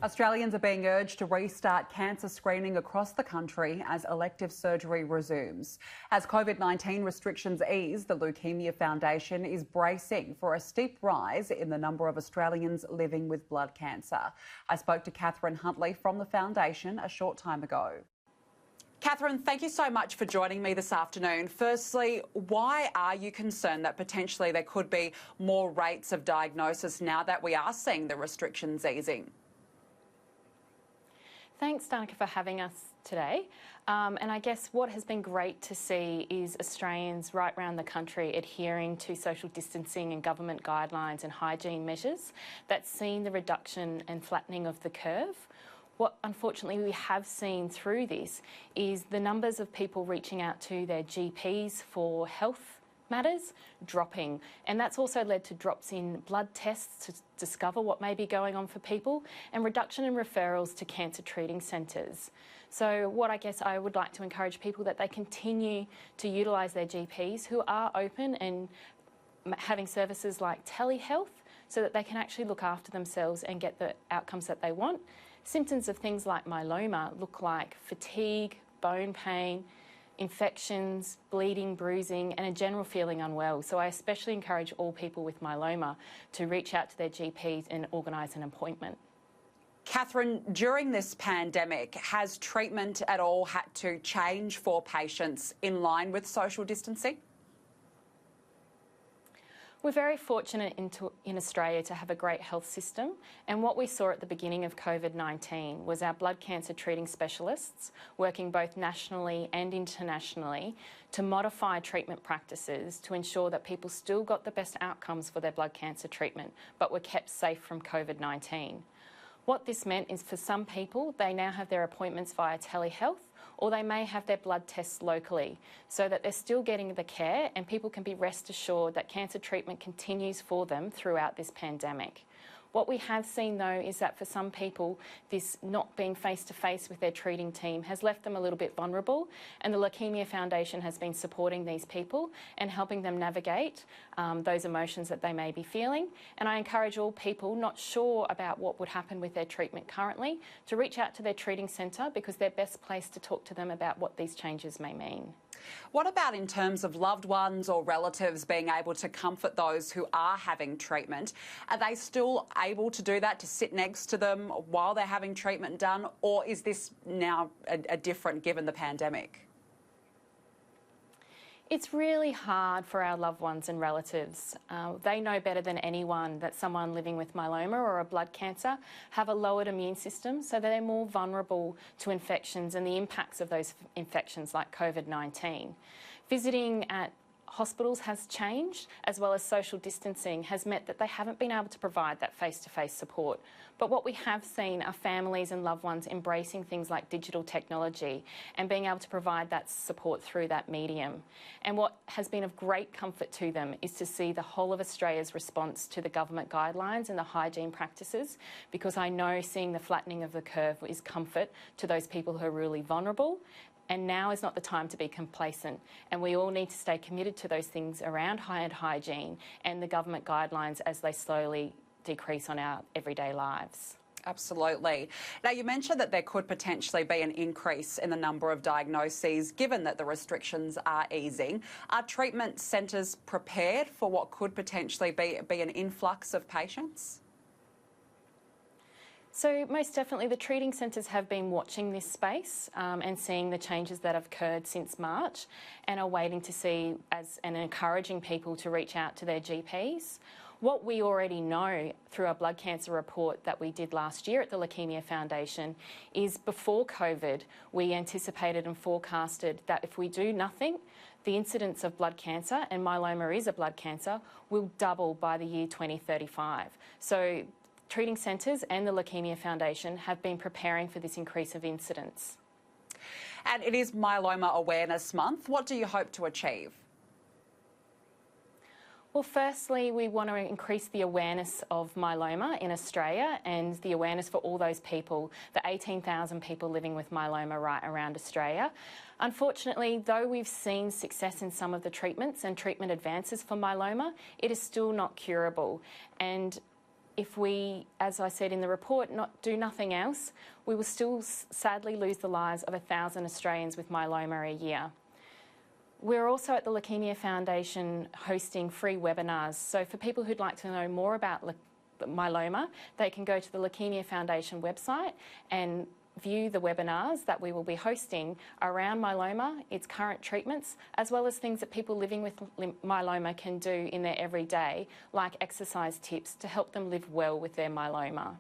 Australians are being urged to restart cancer screening across the country as elective surgery resumes. As COVID-19 restrictions ease, the Leukaemia Foundation is bracing for a steep rise in the number of Australians living with blood cancer. I spoke to Kathryn Huntley from the foundation a short time ago. Kathryn, thank you so much for joining me this afternoon. Firstly, why are you concerned that potentially there could be more rates of diagnosis now that we are seeing the restrictions easing? Thanks, Danica, for having us today. And I guess what has been great to see is Australians right around the country adhering to social distancing and government guidelines and hygiene measures that's seen the reduction and flattening of the curve. What unfortunately we have seen through this is the numbers of people reaching out to their GPs for health matters dropping, and that's also led to drops in blood tests to discover what may be going on for people and reduction in referrals to cancer treating centres. So what I guess I would like to encourage people that they continue to utilise their GPs who are open and having services like telehealth so that they can actually look after themselves and get the outcomes that they want. Symptoms of things like myeloma look like fatigue, bone pain, infections, bleeding, bruising, and a general feeling unwell. So I especially encourage all people with myeloma to reach out to their GPs and organise an appointment. Kathryn, during this pandemic, has treatment at all had to change for patients in line with social distancing? We're very fortunate in Australia to have a great health system, and what we saw at the beginning of COVID-19 was our blood cancer treating specialists working both nationally and internationally to modify treatment practices to ensure that people still got the best outcomes for their blood cancer treatment but were kept safe from COVID-19. What this meant is for some people, they now have their appointments via telehealth, or they may have their blood tests locally so that they're still getting the care and people can be rest assured that cancer treatment continues for them throughout this pandemic. What we have seen though is that for some people this not being face-to-face with their treating team has left them a little bit vulnerable, and the Leukaemia Foundation has been supporting these people and helping them navigate those emotions that they may be feeling. And I encourage all people not sure about what would happen with their treatment currently to reach out to their treating centre because they're best placed to talk to them about what these changes may mean. What about in terms of loved ones or relatives being able to comfort those who are having treatment? Are they still able to do that, to sit next to them while they're having treatment done, or is this now a different given the pandemic? It's really hard for our loved ones and relatives. They know better than anyone that someone living with myeloma or a blood cancer have a lowered immune system, so that they're more vulnerable to infections and the impacts of those infections like COVID-19. Visiting at hospitals has changed, as well as social distancing has meant that they haven't been able to provide that face-to-face support. But what we have seen are families and loved ones embracing things like digital technology and being able to provide that support through that medium. And what has been of great comfort to them is to see the whole of Australia's response to the government guidelines and the hygiene practices, because I know seeing the flattening of the curve is comfort to those people who are really vulnerable. And now is not the time to be complacent, and we all need to stay committed to those things around hand hygiene and the government guidelines as they slowly decrease on our everyday lives. Absolutely. Now, you mentioned that there could potentially be an increase in the number of diagnoses given that the restrictions are easing. Are treatment centres prepared for what could potentially be an influx of patients? So most definitely the treating centres have been watching this space and seeing the changes that have occurred since March, and are waiting to see and encouraging people to reach out to their GPs. What we already know through our blood cancer report that we did last year at the Leukaemia Foundation is before COVID, we anticipated and forecasted that if we do nothing, the incidence of blood cancer, and myeloma is a blood cancer, will double by the year 2035. So treating centres and the Leukaemia Foundation have been preparing for this increase of incidence. And it is Myeloma Awareness Month. What do you hope to achieve? Well, firstly, we want to increase the awareness of myeloma in Australia and the awareness for all those people, the 18,000 people living with myeloma right around Australia. Unfortunately, though we've seen success in some of the treatments and treatment advances for myeloma, it is still not curable. And if we, as I said in the report, do nothing else, we will still sadly lose the lives of 1,000 Australians with myeloma a year. We're also at the Leukaemia Foundation hosting free webinars. So for people who'd like to know more about myeloma, they can go to the Leukaemia Foundation website and view the webinars that we will be hosting around myeloma, its current treatments, as well as things that people living with myeloma can do in their everyday, like exercise tips to help them live well with their myeloma.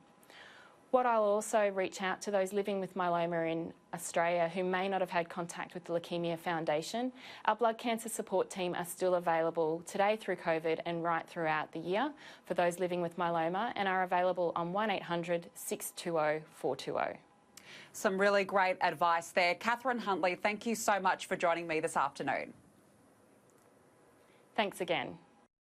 What I'll also reach out to those living with myeloma in Australia who may not have had contact with the Leukaemia Foundation. Our blood cancer support team are still available today through COVID and right throughout the year for those living with myeloma, and are available on 1800 620 420. Some really great advice there. Kathryn Huntley, thank you so much for joining me this afternoon. Thanks again.